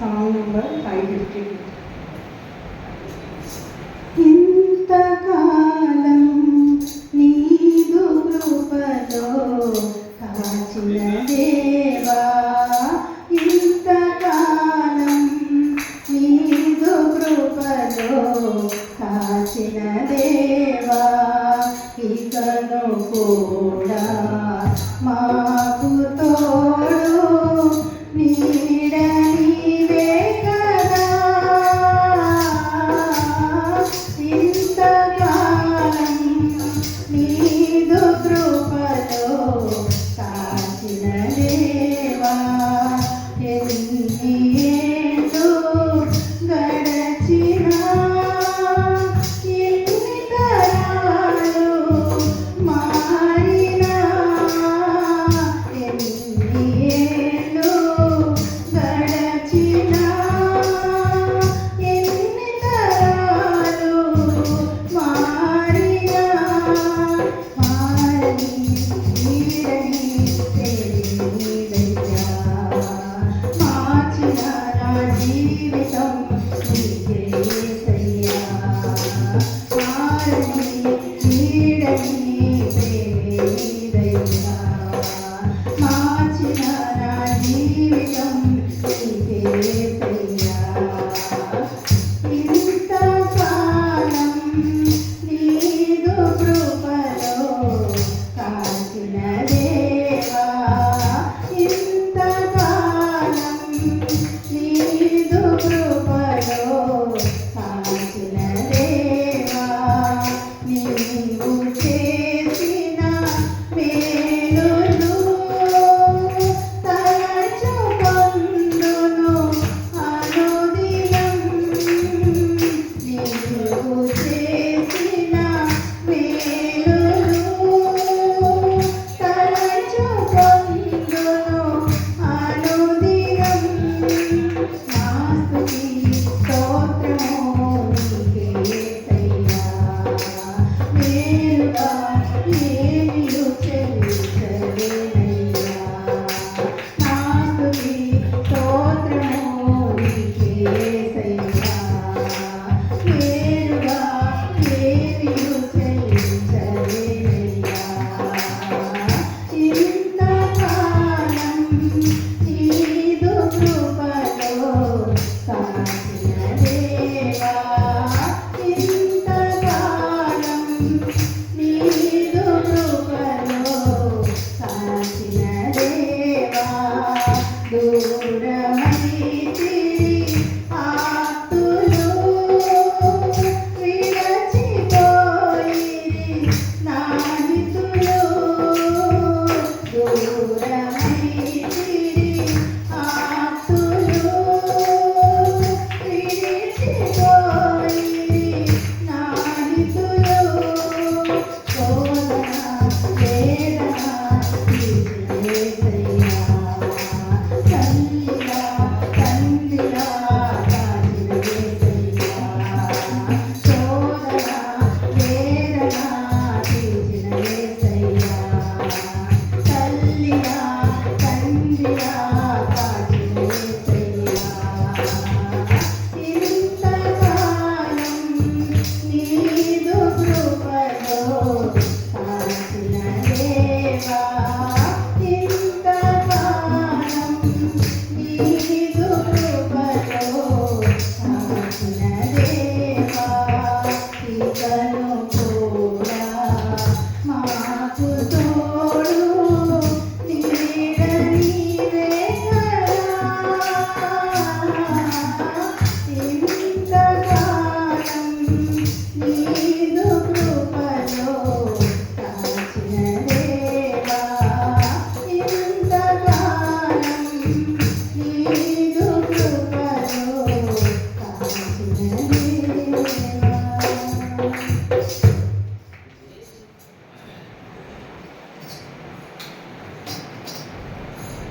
Song number 552. ఇంతకాలం నీదు కృపలో కాచిన దేవా, ఇంతకాలం నీదు కృపలో కాచిన దేవా, ఇకను కూడా మాకు తోడు నీడ నీవే కదా. ఇంతకాలం నీదు కృపలో కాచిన దేవా, ఎన్ని ఏళ్ళు గడచినా ఎన్ని తరాలు మారినా, ఎన్ని ఏళ్ళు గడచినా ఎన్ని తరాలు మారినా, మారని నీడని నీవయ్యా, మార్చిన నా జీవితం నీకే యేసయ్యా, మారని నీడని నీవయ్యా, మార్చిన నా జీవితం నీకే యేసయ్యా. ఇంతకాలం నీదు కృపలో కాచిన దేవా, ఇంతకాలం నీదు కృపలో కాచిన దేవా, నీవు చేసిన మేలును తలచుకొందును అనుదినం, నీవు చేసిన మేలును తలచుకొందును అనుదినం, నా స్తుతి స్తోత్రము నీకే యేసయ్యా, నేరుగా ఏమియు చెల్లించలేనయ్యా, నా స్తుతి స్తోత్రము నీకే యేసయ్యా, నేరుగా ఏమియు చెల్లించలేనయ్యా. ఇంతకాలం నీదు కృపలో కాచిన దేవా, ఇంతకాలం నీదు కృపలో కాచిన దేవా, దూరమైతిరి ఆప్తులు విరచిపోయిరి నా హితులు, దూరమైతిరి ఆప్తులు విరచిపోయిరి నా హితులు, శోధన వేదన తీర్చిన యేసయ్యా, తల్లిగా తండ్రిగా కాచిన యేసయ్యా, శోధన వేదన తీర్చిన యేసయ్యా, తల్లిగా తండ్రిగా కాచిన యేసయ్యా. ఇంతకాలం నీదు కృపలో కాచిన దేవా, ఇంతకాలం నీదు కృపలో కాచిన దేవా, ఇకను కూడా మాకు తోడు నీడ నీవే కదా. ఇంతకాలం నీదు కృపలో